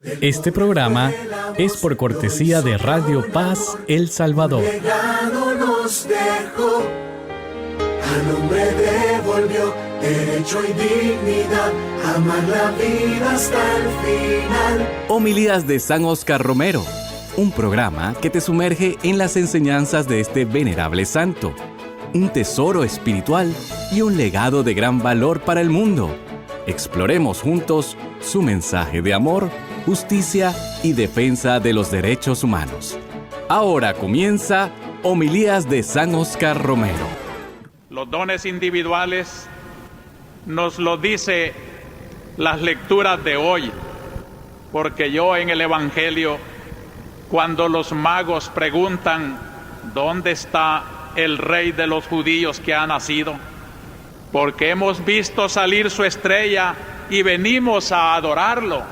Este programa es por cortesía de Radio Paz El Salvador. Legado nos dejó, al hombre devolvió derecho y dignidad, amar la vida hasta el final. Homilías de San Óscar Romero, un programa que te sumerge en las enseñanzas de este venerable santo, un tesoro espiritual y un legado de gran valor para el mundo. Exploremos juntos su mensaje de amor, justicia y defensa de los derechos humanos. Ahora comienza Homilías de San Óscar Romero. Los dones individuales nos lo dice las lecturas de hoy, porque yo en el Evangelio, cuando los magos preguntan ¿dónde está el rey de los judíos que ha nacido? Porque hemos visto salir su estrella y venimos a adorarlo.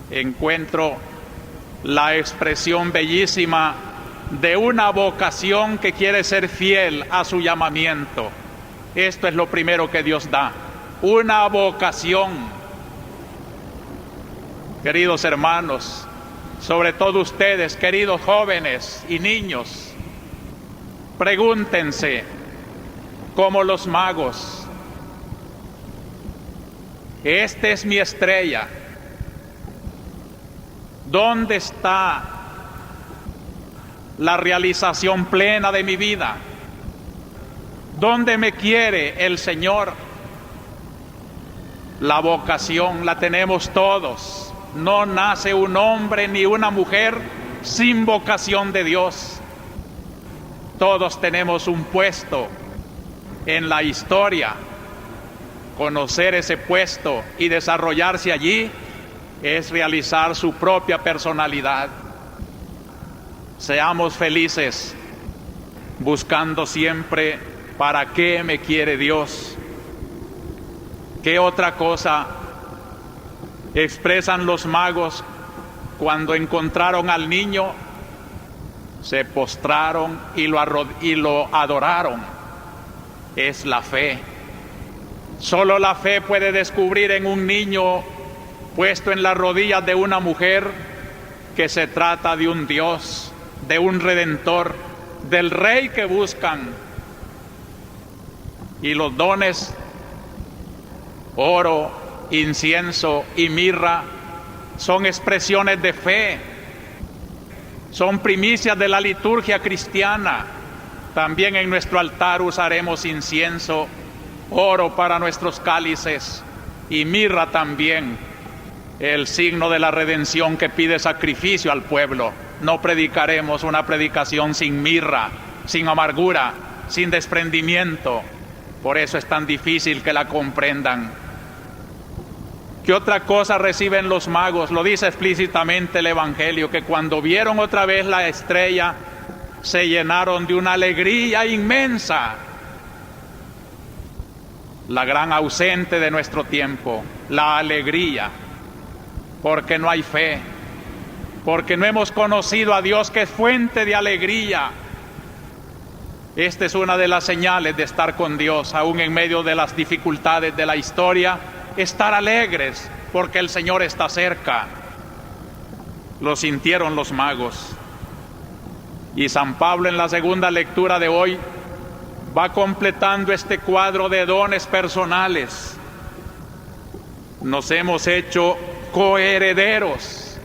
Encuentro la expresión bellísima de una vocación que quiere ser fiel a su llamamiento. Esto es lo primero que Dios da, una vocación. Queridos hermanos, sobre todo ustedes, queridos jóvenes y niños, pregúntense, como los magos, esta es mi estrella. ¿Dónde está la realización plena de mi vida? ¿Dónde me quiere el Señor? La vocación la tenemos todos. No nace un hombre ni una mujer sin vocación de Dios. Todos tenemos un puesto en la historia. Conocer ese puesto y desarrollarse allí es realizar su propia personalidad. Seamos felices, buscando siempre para qué me quiere Dios. ¿Qué otra cosa expresan los magos cuando encontraron al niño? Se postraron y lo adoraron. Es la fe. Solo la fe puede descubrir en un niño puesto en las rodillas de una mujer que se trata de un Dios, de un Redentor, del Rey que buscan. Y los dones, oro, incienso y mirra, son expresiones de fe, son primicias de la liturgia cristiana. También en nuestro altar usaremos incienso, oro para nuestros cálices y mirra también, el signo de la redención que pide sacrificio al pueblo. No predicaremos una predicación sin mirra, sin amargura, sin desprendimiento. Por eso es tan difícil que la comprendan. ¿Qué otra cosa reciben los magos? Lo dice explícitamente el Evangelio, que cuando vieron otra vez la estrella, se llenaron de una alegría inmensa. La gran ausente de nuestro tiempo, la alegría. Porque no hay fe, porque no hemos conocido a Dios, que es fuente de alegría. Esta es una de las señales de estar con Dios, aún en medio de las dificultades de la historia, estar alegres, porque el Señor está cerca. Lo sintieron los magos. Y San Pablo, en la segunda lectura de hoy, va completando este cuadro de dones personales. Nos hemos hecho coherederos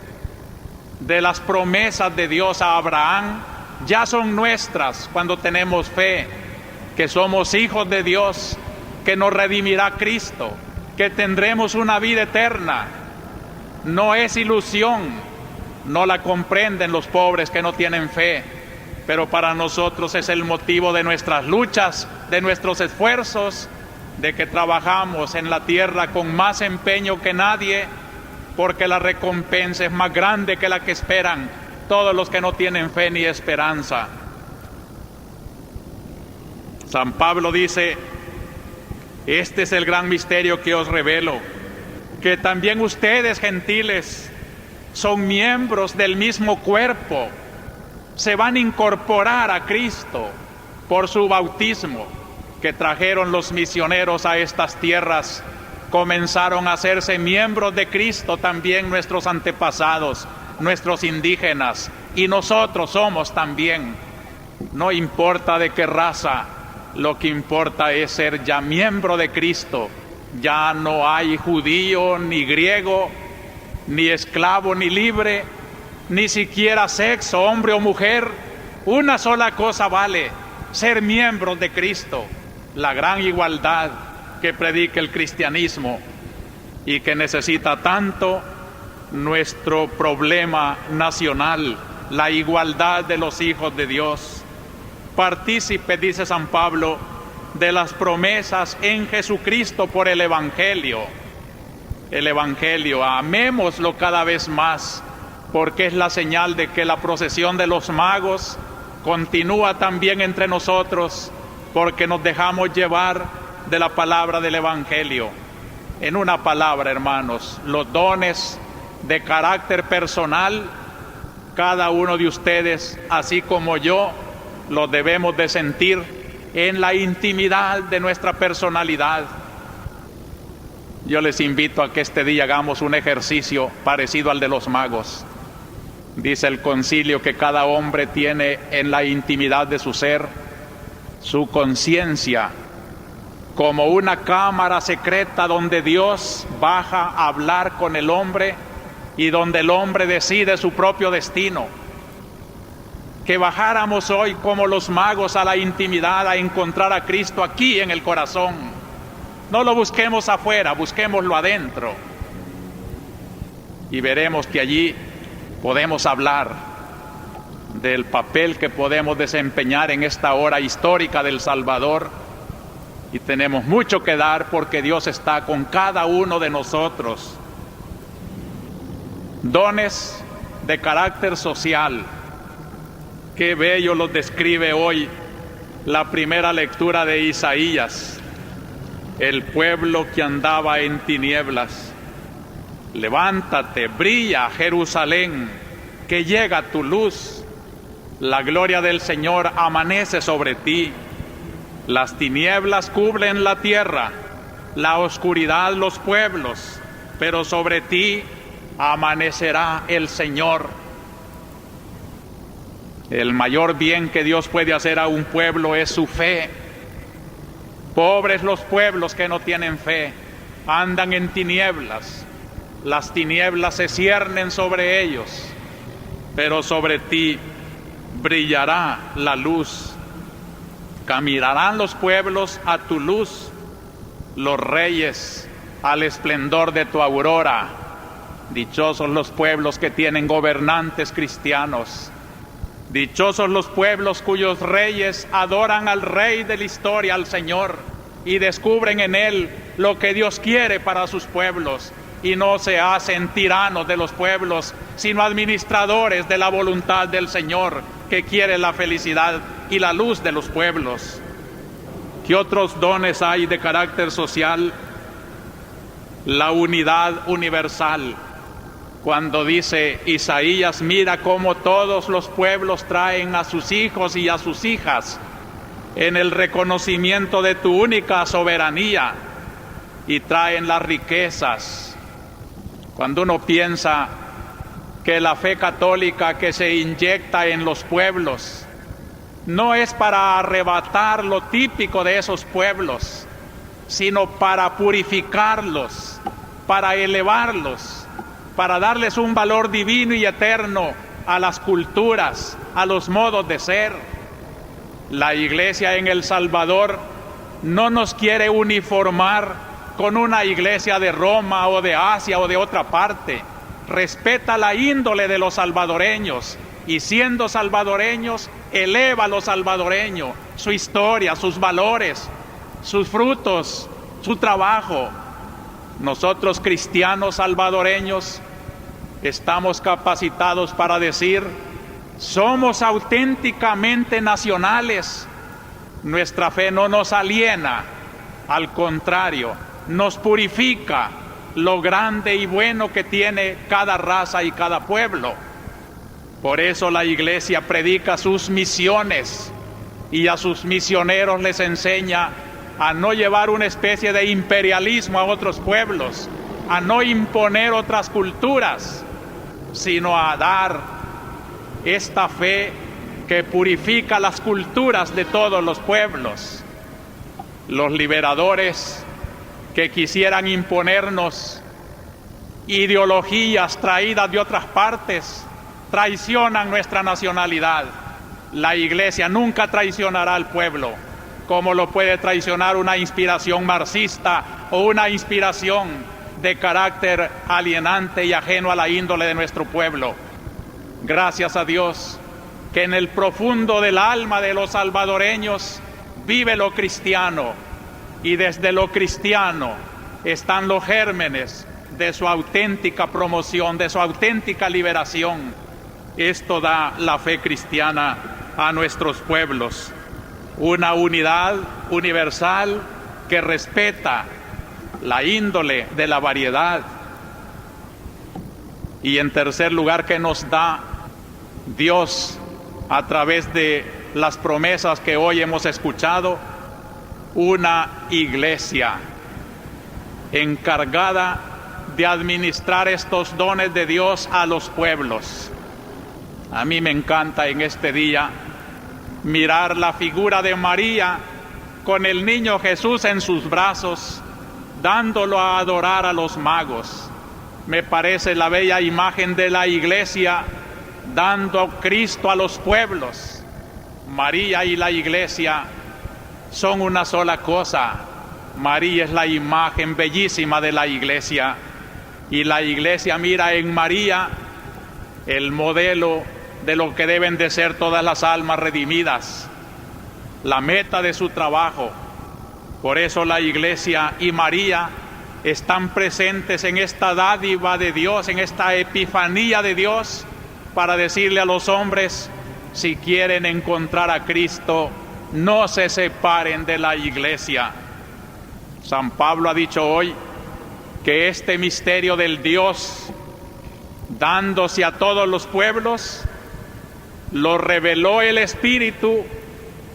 de las promesas de Dios a Abraham. Ya son nuestras cuando tenemos fe, que somos hijos de Dios, que nos redimirá Cristo, que tendremos una vida eterna. No es ilusión, no la comprenden los pobres que no tienen fe, pero para nosotros es el motivo de nuestras luchas, de nuestros esfuerzos, de que trabajamos en la tierra con más empeño que nadie, porque la recompensa es más grande que la que esperan todos los que no tienen fe ni esperanza. San Pablo dice: este es el gran misterio que os revelo, que también ustedes, gentiles, son miembros del mismo cuerpo, se van a incorporar a Cristo por su bautismo que trajeron los misioneros a estas tierras comenzaron a hacerse miembros de Cristo también nuestros antepasados, nuestros indígenas, y nosotros somos también. No importa de qué raza, lo que importa es ser ya miembro de Cristo. Ya no hay judío ni griego, ni esclavo ni libre, ni siquiera sexo, hombre o mujer. Una sola cosa vale: ser miembros de Cristo, la gran igualdad que predica el cristianismo y que necesita tanto nuestro problema nacional, la igualdad de los hijos de Dios. Partícipe, dice San Pablo, de las promesas en Jesucristo por el Evangelio. El Evangelio, amémoslo cada vez más, porque es la señal de que la procesión de los magos continúa también entre nosotros, porque nos dejamos llevar de la palabra del Evangelio. En una palabra, hermanos, los dones de carácter personal, cada uno de ustedes, así como yo, los debemos de sentir en la intimidad de nuestra personalidad. Yo les invito a que este día hagamos un ejercicio parecido al de los magos. Dice el concilio que cada hombre tiene en la intimidad de su ser su conciencia como una cámara secreta donde Dios baja a hablar con el hombre y donde el hombre decide su propio destino. Que bajáramos hoy como los magos a la intimidad, a encontrar a Cristo aquí en el corazón. No lo busquemos afuera, busquémoslo adentro. Y veremos que allí podemos hablar del papel que podemos desempeñar en esta hora histórica del Salvador. Y tenemos mucho que dar porque Dios está con cada uno de nosotros. Dones de carácter social. Qué bello los describe hoy la primera lectura de Isaías. El pueblo que andaba en tinieblas. Levántate, brilla, Jerusalén, que llega tu luz. La gloria del Señor amanece sobre ti. Las tinieblas cubren la tierra, la oscuridad los pueblos, pero sobre ti amanecerá el Señor. El mayor bien que Dios puede hacer a un pueblo es su fe. Pobres los pueblos que no tienen fe, andan en tinieblas. Las tinieblas se ciernen sobre ellos, pero sobre ti brillará la luz. Caminarán los pueblos a tu luz, los reyes al esplendor de tu aurora. Dichosos los pueblos que tienen gobernantes cristianos. Dichosos los pueblos cuyos reyes adoran al Rey de la historia, al Señor, y descubren en Él lo que Dios quiere para sus pueblos, y no se hacen tiranos de los pueblos, sino administradores de la voluntad del Señor, que quiere la felicidad y la luz de los pueblos. ¿Qué otros dones hay de carácter social? La unidad universal. Cuando dice Isaías, mira cómo todos los pueblos traen a sus hijos y a sus hijas en el reconocimiento de tu única soberanía y traen las riquezas. Cuando uno piensa que la fe católica que se inyecta en los pueblos no es para arrebatar lo típico de esos pueblos, sino para purificarlos, para elevarlos, para darles un valor divino y eterno a las culturas, a los modos de ser. La Iglesia en El Salvador no nos quiere uniformar con una iglesia de Roma o de Asia o de otra parte. Respeta la índole de los salvadoreños y siendo salvadoreños, eleva a los salvadoreños, su historia, sus valores, sus frutos, su trabajo. Nosotros cristianos salvadoreños estamos capacitados para decir, somos auténticamente nacionales. Nuestra fe no nos aliena, al contrario, nos purifica lo grande y bueno que tiene cada raza y cada pueblo. Por eso la Iglesia predica sus misiones y a sus misioneros les enseña a no llevar una especie de imperialismo a otros pueblos, a no imponer otras culturas, sino a dar esta fe que purifica las culturas de todos los pueblos. Los liberadores que quisieran imponernos ideologías traídas de otras partes traicionan nuestra nacionalidad. La Iglesia nunca traicionará al pueblo, como lo puede traicionar una inspiración marxista o una inspiración de carácter alienante y ajeno a la índole de nuestro pueblo. Gracias a Dios que en el profundo del alma de los salvadoreños vive lo cristiano, y desde lo cristiano están los gérmenes de su auténtica promoción, de su auténtica liberación. Esto da la fe cristiana a nuestros pueblos, una unidad universal que respeta la índole de la variedad. Y en tercer lugar, que nos da Dios a través de las promesas que hoy hemos escuchado, una iglesia encargada de administrar estos dones de Dios a los pueblos. A mí me encanta en este día mirar la figura de María con el niño Jesús en sus brazos, dándolo a adorar a los magos. Me parece la bella imagen de la iglesia dando a Cristo a los pueblos. María y la iglesia son una sola cosa. María es la imagen bellísima de la iglesia, y la iglesia mira en María el modelo de lo que deben de ser todas las almas redimidas, la meta de su trabajo. Por eso la iglesia y María están presentes en esta dádiva de Dios, en esta epifanía de Dios, para decirle a los hombres: si quieren encontrar a Cristo, no se separen de la iglesia. San Pablo ha dicho hoy que este misterio del Dios dándose a todos los pueblos lo reveló el Espíritu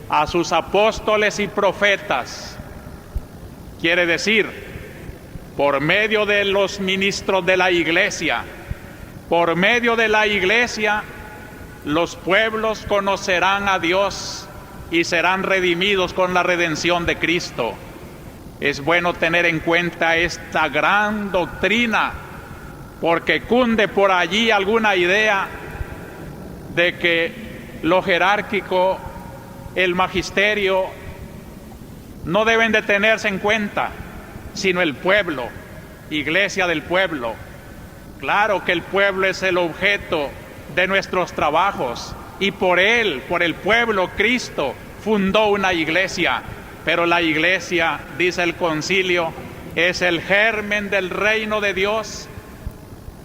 a sus apóstoles y profetas. Quiere decir, por medio de los ministros de la iglesia, por medio de la iglesia, los pueblos conocerán a Dios y serán redimidos con la redención de Cristo. Es bueno tener en cuenta esta gran doctrina, porque cunde por allí alguna idea de que lo jerárquico, el magisterio, no deben de tenerse en cuenta, sino el pueblo, iglesia del pueblo. Claro que el pueblo es el objeto de nuestros trabajos, y por él, por el pueblo, Cristo fundó una iglesia. Pero la iglesia, dice el concilio, es el germen del reino de Dios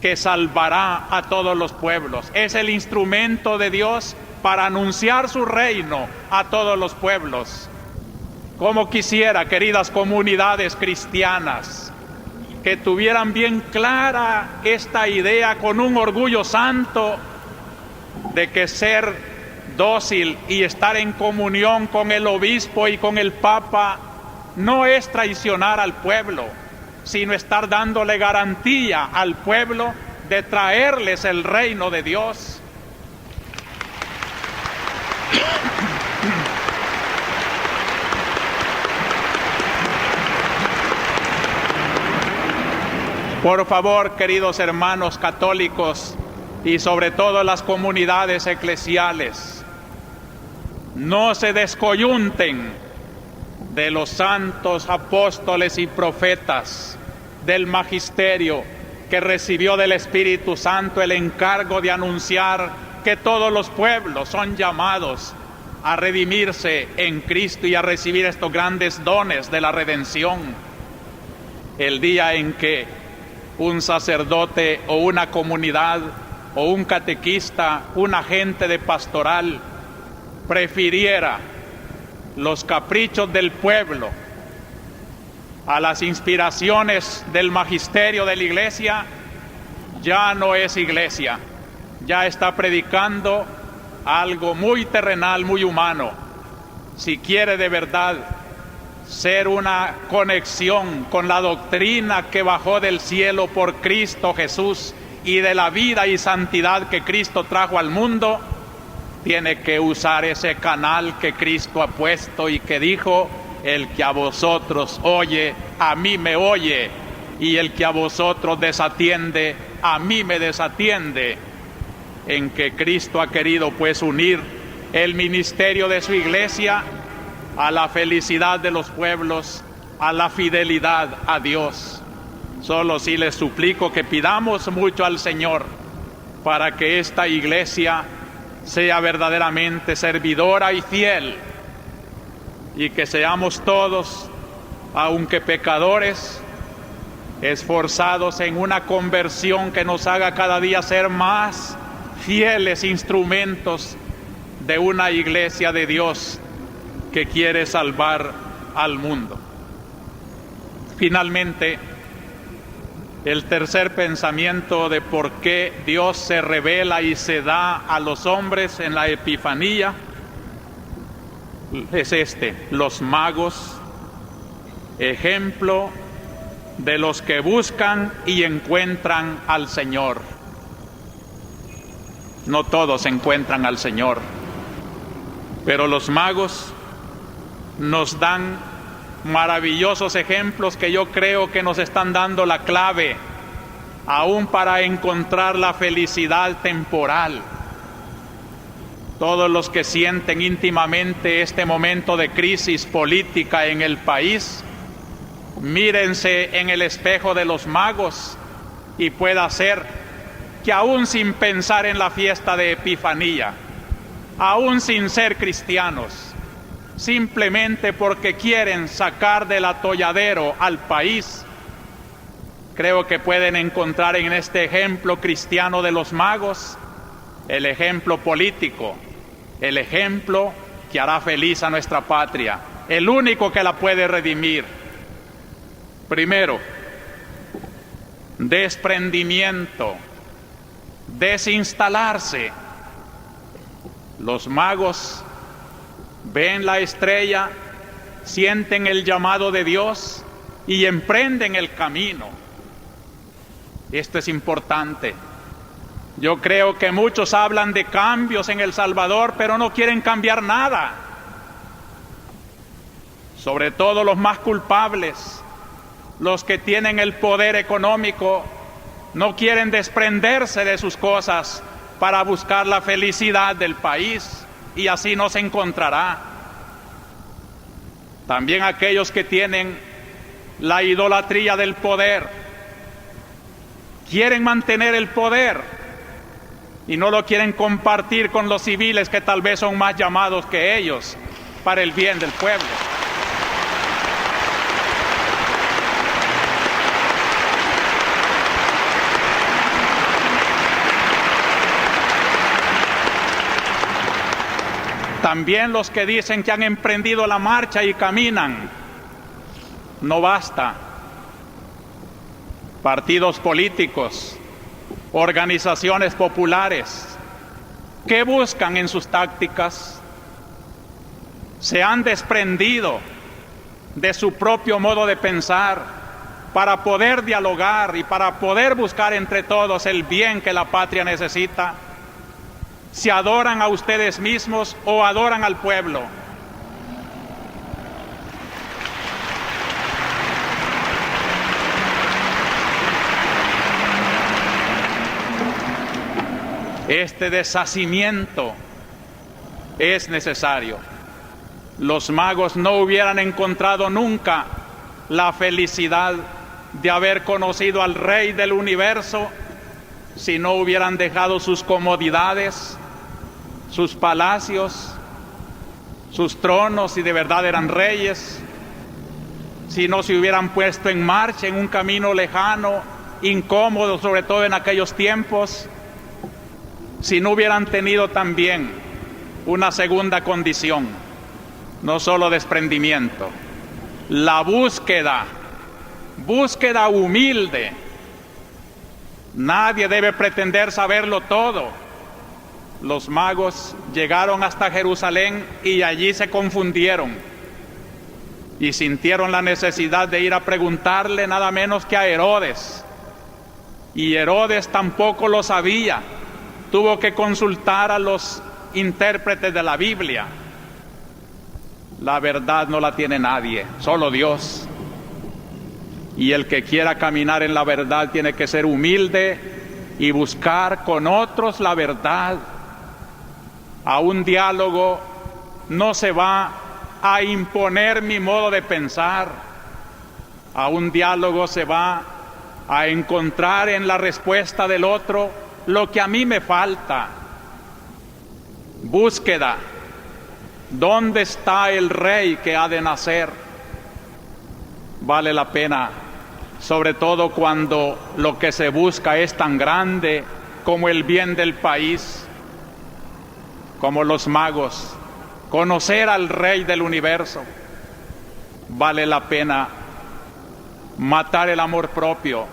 que salvará a todos los pueblos. Es el instrumento de Dios para anunciar su reino a todos los pueblos. Como quisiera, queridas comunidades cristianas, que tuvieran bien clara esta idea con un orgullo santo de que ser dócil y estar en comunión con el obispo y con el papa no es traicionar al pueblo, sino estar dándole garantía al pueblo de traerles el reino de Dios. Por favor, queridos hermanos católicos y sobre todo las comunidades eclesiales, no se descoyunten de los santos apóstoles y profetas, del magisterio que recibió del Espíritu Santo el encargo de anunciar que todos los pueblos son llamados a redimirse en Cristo y a recibir estos grandes dones de la redención. El día en que un sacerdote o una comunidad o un catequista, un agente de pastoral, prefiriera los caprichos del pueblo a las inspiraciones del magisterio de la iglesia, ya no es iglesia, ya está predicando algo muy terrenal, muy humano. Si quiere de verdad ser una conexión con la doctrina que bajó del cielo por Cristo Jesús y de la vida y santidad que Cristo trajo al mundo, tiene que usar ese canal que Cristo ha puesto y que dijo: el que a vosotros oye, a mí me oye, y el que a vosotros desatiende, a mí me desatiende. En que Cristo ha querido pues unir el ministerio de su iglesia a la felicidad de los pueblos, a la fidelidad a Dios. Solo sí les suplico que pidamos mucho al Señor para que esta iglesia sea verdaderamente servidora y fiel, y que seamos todos, aunque pecadores, esforzados en una conversión que nos haga cada día ser más fieles instrumentos de una iglesia de Dios que quiere salvar al mundo. Finalmente, el tercer pensamiento de por qué Dios se revela y se da a los hombres en la Epifanía es los magos, ejemplo de los que buscan y encuentran al Señor. No todos encuentran al Señor, pero los magos nos dan maravillosos ejemplos que yo creo que nos están dando la clave aún para encontrar la felicidad temporal. Todos los que sienten íntimamente este momento de crisis política en el país, mírense en el espejo de los magos y pueda ser que aún sin pensar en la fiesta de Epifanía, aún sin ser cristianos, simplemente porque quieren sacar del atolladero al país, creo que pueden encontrar en este ejemplo cristiano de los magos el ejemplo político, el ejemplo que hará feliz a nuestra patria, el único que la puede redimir. Primero, desprendimiento, desinstalarse. Los magos ven la estrella, sienten el llamado de Dios y emprenden el camino. Esto es importante. Yo creo que muchos hablan de cambios en El Salvador, pero no quieren cambiar nada. Sobre todo los más culpables, los que tienen el poder económico, no quieren desprenderse de sus cosas para buscar la felicidad del país, y así no se encontrará. También aquellos que tienen la idolatría del poder, quieren mantener el poder y no lo quieren compartir con los civiles que tal vez son más llamados que ellos para el bien del pueblo. También los que dicen que han emprendido la marcha y caminan. No basta. Partidos políticos, organizaciones populares, ¿qué buscan en sus tácticas? Se han desprendido de su propio modo de pensar para poder dialogar y para poder buscar entre todos el bien que la patria necesita. ¿Se adoran a ustedes mismos o adoran al pueblo? Este deshacimiento es necesario. Los magos no hubieran encontrado nunca la felicidad de haber conocido al Rey del universo si no hubieran dejado sus comodidades, sus palacios, sus tronos, si de verdad eran reyes, si no se hubieran puesto en marcha en un camino lejano, incómodo, sobre todo en aquellos tiempos, si no hubieran tenido también una segunda condición, no solo desprendimiento, la búsqueda humilde. Nadie debe pretender saberlo todo. Los magos llegaron hasta Jerusalén y allí se confundieron. y sintieron la necesidad de ir a preguntarle nada menos que a Herodes. Y Herodes tampoco lo sabía. Tuvo que consultar a los intérpretes de la Biblia. La verdad no la tiene nadie, solo Dios. Y el que quiera caminar en la verdad tiene que ser humilde y buscar con otros la verdad. A un diálogo no se va a imponer mi modo de pensar. A un diálogo se va a encontrar en la respuesta del otro lo que a mí me falta. Búsqueda. ¿Dónde está el rey que ha de nacer? Vale la pena, sobre todo cuando lo que se busca es tan grande como el bien del país, como los magos, conocer al Rey del universo. Vale la pena matar el amor propio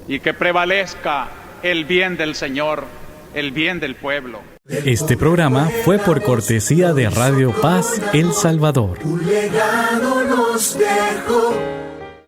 y que prevalezca el bien del Señor, el bien del pueblo. Este programa fue por cortesía de Radio Paz El Salvador. Un legado nos dejó.